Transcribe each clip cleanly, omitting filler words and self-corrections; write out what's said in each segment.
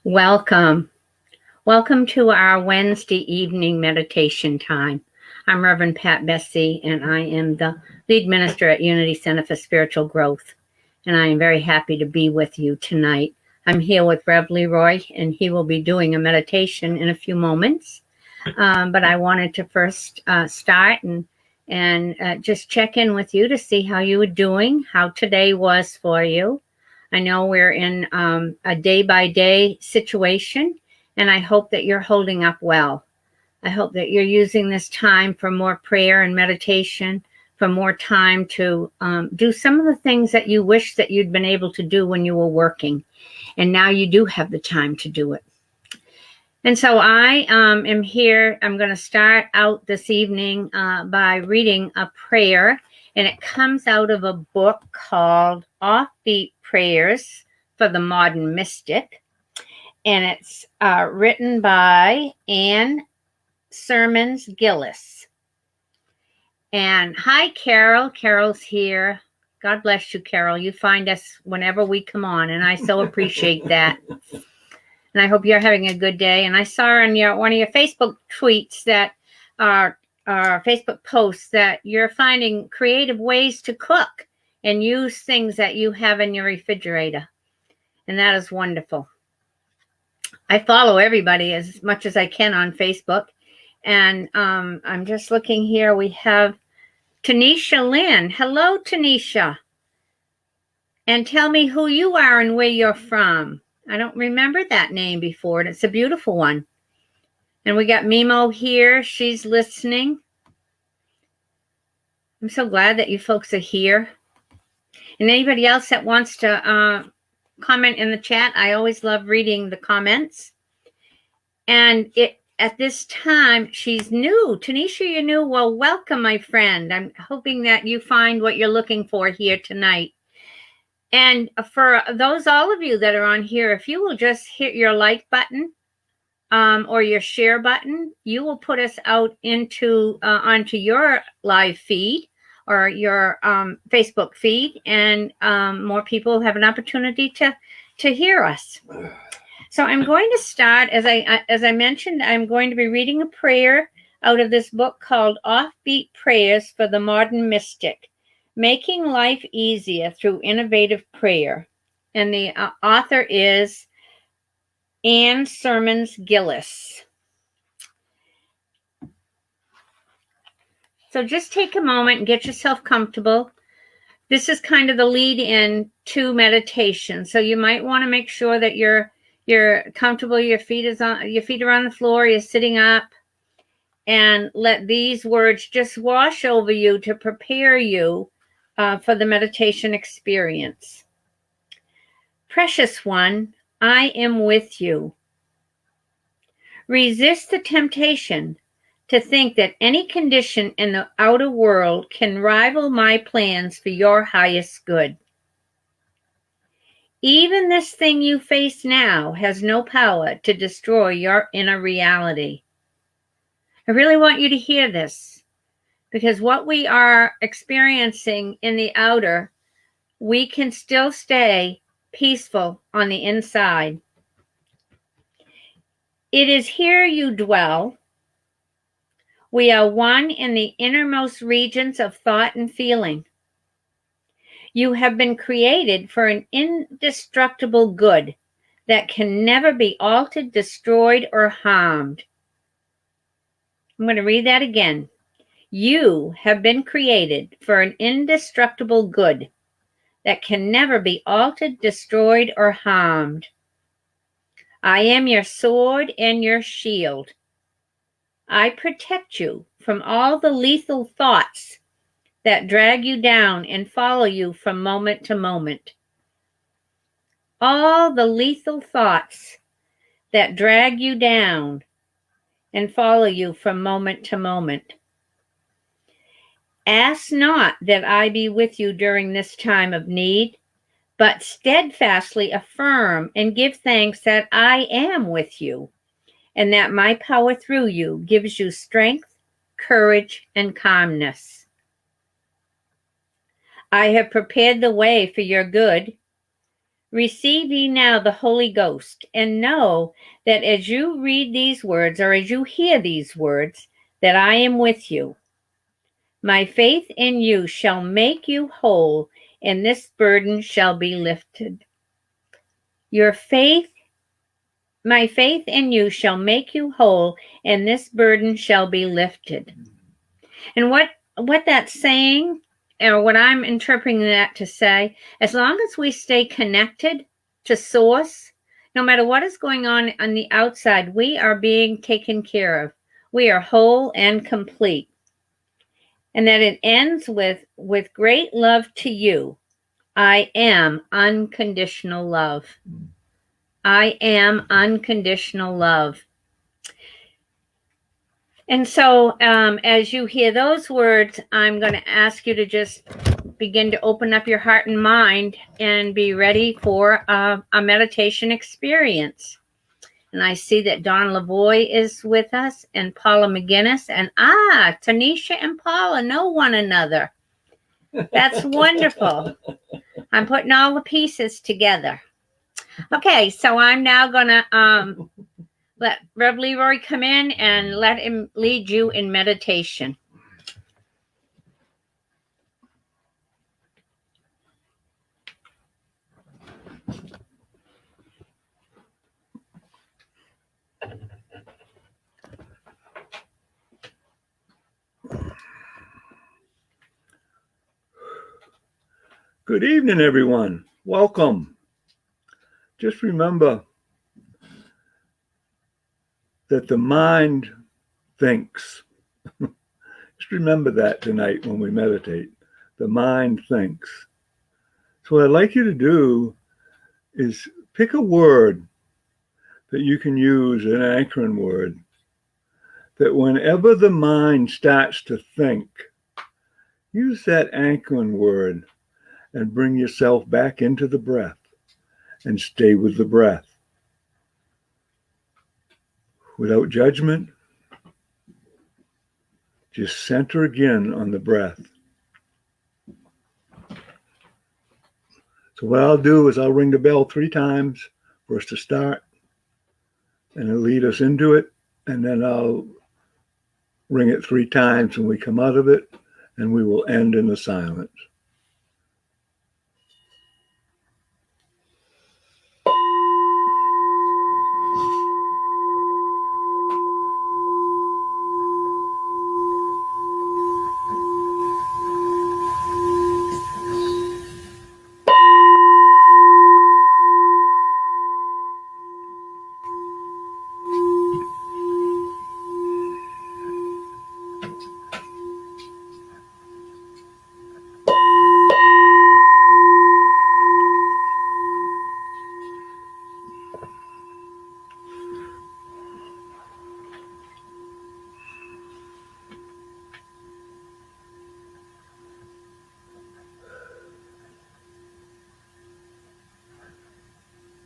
Welcome. Welcome to our Wednesday evening meditation time. I'm Reverend Pat Bessie, and I am the lead minister at Unity Center for Spiritual Growth. And I am very happy to be with you tonight. I'm here with Rev LeRoy, and he will be doing a meditation in a few moments. But I wanted to first start and just check in with you to see how you were doing, how today was for you. I know we're in a day-by-day situation, and I hope that you're holding up well. I hope that you're using this time for more prayer and meditation, for more time to do some of the things that you wish that you'd been able to do when you were working, and now you do have the time to do it. And so I am here. I'm going to start out this evening by reading a prayer, and it comes out of a book called Offbeat Prayers for the Modern Mystic, and it's written by Anne Sermons Gillis. And hi, Carol. Carol's here. God bless you, Carol. You find us whenever we come on, and I so appreciate that. And I hope you're having a good day. And I saw on one of your Facebook tweets that Facebook posts that you're finding creative ways to cook and use things that you have in your refrigerator. And that is wonderful. I follow everybody as much as I can on Facebook. And I'm just looking here. We have Tanisha Lynn. Hello, Tanisha. And tell me who you are and where you're from. I don't remember that name before, and it's a beautiful one. And we got Mimo here. She's listening. I'm so glad that you folks are here. And anybody else that wants to comment in the chat, I always love reading the comments. And at this time, she's new. Tanisha, you're new. Well, welcome, my friend. I'm hoping that you find what you're looking for here tonight. And for all of you that are on here, if you will just hit your like button or your share button, you will put us out onto your live feed or your Facebook feed, and more people have an opportunity to hear us. So I'm going to start, as I mentioned, I'm going to be reading a prayer out of this book called Offbeat Prayers for the Modern Mystic, Making Life Easier Through Innovative Prayer. And the author is Anne Sermons Gillis. So just take a moment and get yourself comfortable. This is kind of the lead in to meditation. So you might want to make sure that you're comfortable, your feet are on the floor, you're sitting up, and let these words just wash over you to prepare you for the meditation experience. Precious one, I am with you. Resist the temptation to think that any condition in the outer world can rival my plans for your highest good. Even this thing you face now has no power to destroy your inner reality. I really want you to hear this, because what we are experiencing in the outer, we can still stay peaceful on the inside. It is here you dwell. We are one in the innermost regions of thought and feeling. You have been created for an indestructible good that can never be altered, destroyed, or harmed. I'm going to read that again. You have been created for an indestructible good that can never be altered, destroyed, or harmed. I am your sword and your shield. I protect you from all the lethal thoughts that drag you down and follow you from moment to moment. All the lethal thoughts that drag you down and follow you from moment to moment. Ask not that I be with you during this time of need, but steadfastly affirm and give thanks that I am with you, and that my power through you gives you strength, courage, and calmness. I have prepared the way for your good. Receive ye now the Holy Ghost, and know that as you read these words, or as you hear these words, that I am with you. My faith in you shall make you whole, and this burden shall be lifted. Your faith, my faith in you shall make you whole, and this burden shall be lifted. And what that's saying, or what I'm interpreting that to say, as long as we stay connected to source, no matter what is going on the outside, we are being taken care of. We are whole and complete. And that it ends with great love to you. I am unconditional love. I am unconditional love. And so as you hear those words, I'm going to ask you to just begin to open up your heart and mind and be ready for a meditation experience. And I see that Don LeRoy is with us, and Paula McGinnis, and Tanisha and Paula know one another. That's wonderful. I'm putting all the pieces together. Okay, so I'm now going to let Rev LeRoy come in and let him lead you in meditation. Good evening, everyone. Welcome. Just remember that the mind thinks. Just remember that tonight when we meditate. The mind thinks. So what I'd like you to do is pick a word that you can use, an anchoring word, that whenever the mind starts to think, use that anchoring word and bring yourself back into the breath and stay with the breath. Without judgment, just center again on the breath. So what I'll do is I'll ring the bell 3 times for us to start, and it'll lead us into it, and then I'll ring it 3 times when we come out of it, and we will end in the silence.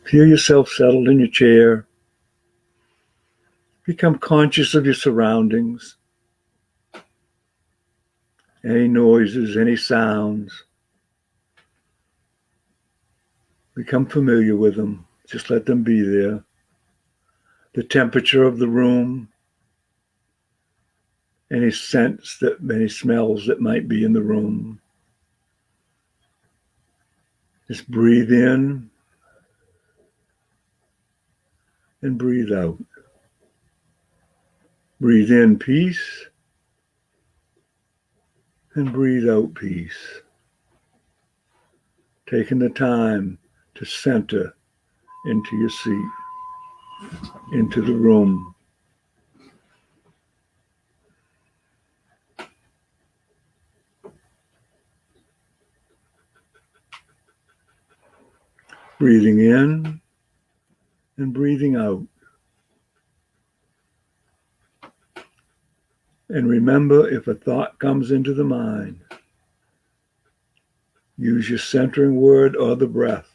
Feel yourself settled in your chair. Become conscious of your surroundings. Any noises, any sounds. Become familiar with them. Just let them be there. The temperature of the room. Any scents, any smells that might be in the room. Just breathe in and breathe out. Breathe in peace and breathe out peace. Taking the time to center into your seat, into the room. Breathing in and breathing out. And remember, if a thought comes into the mind, use your centering word or the breath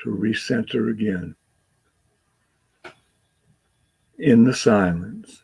to recenter again. In the silence.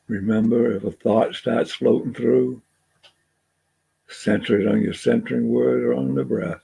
Remember, if a thought starts floating through, center it on your centering word or on the breath.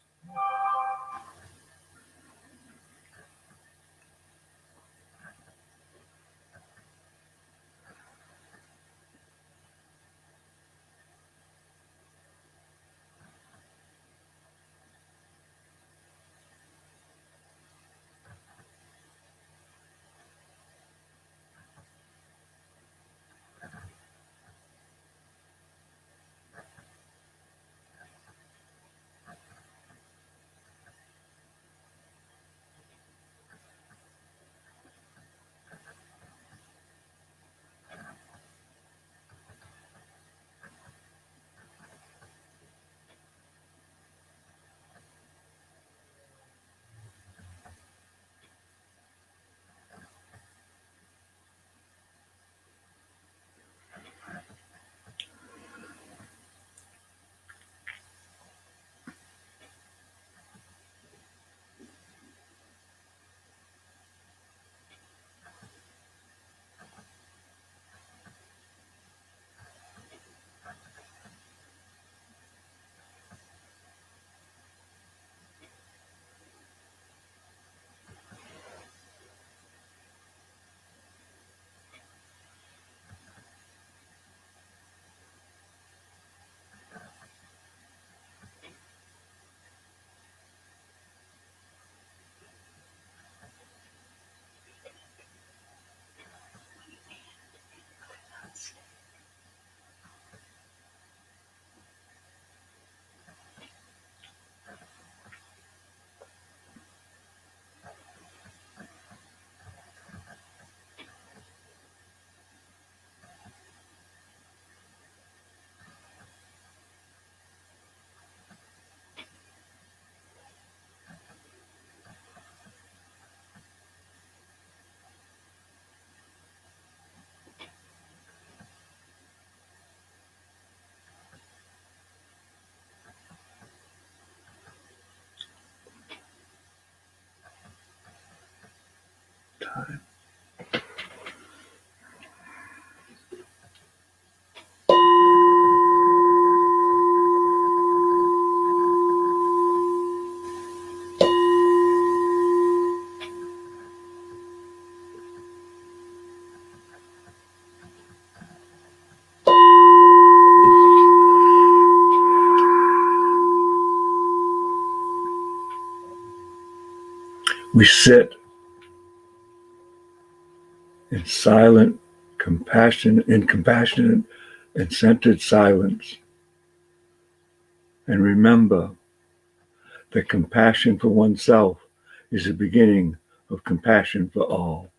Time. We sit in silent, compassionate and centered silence. And remember that compassion for oneself is the beginning of compassion for all.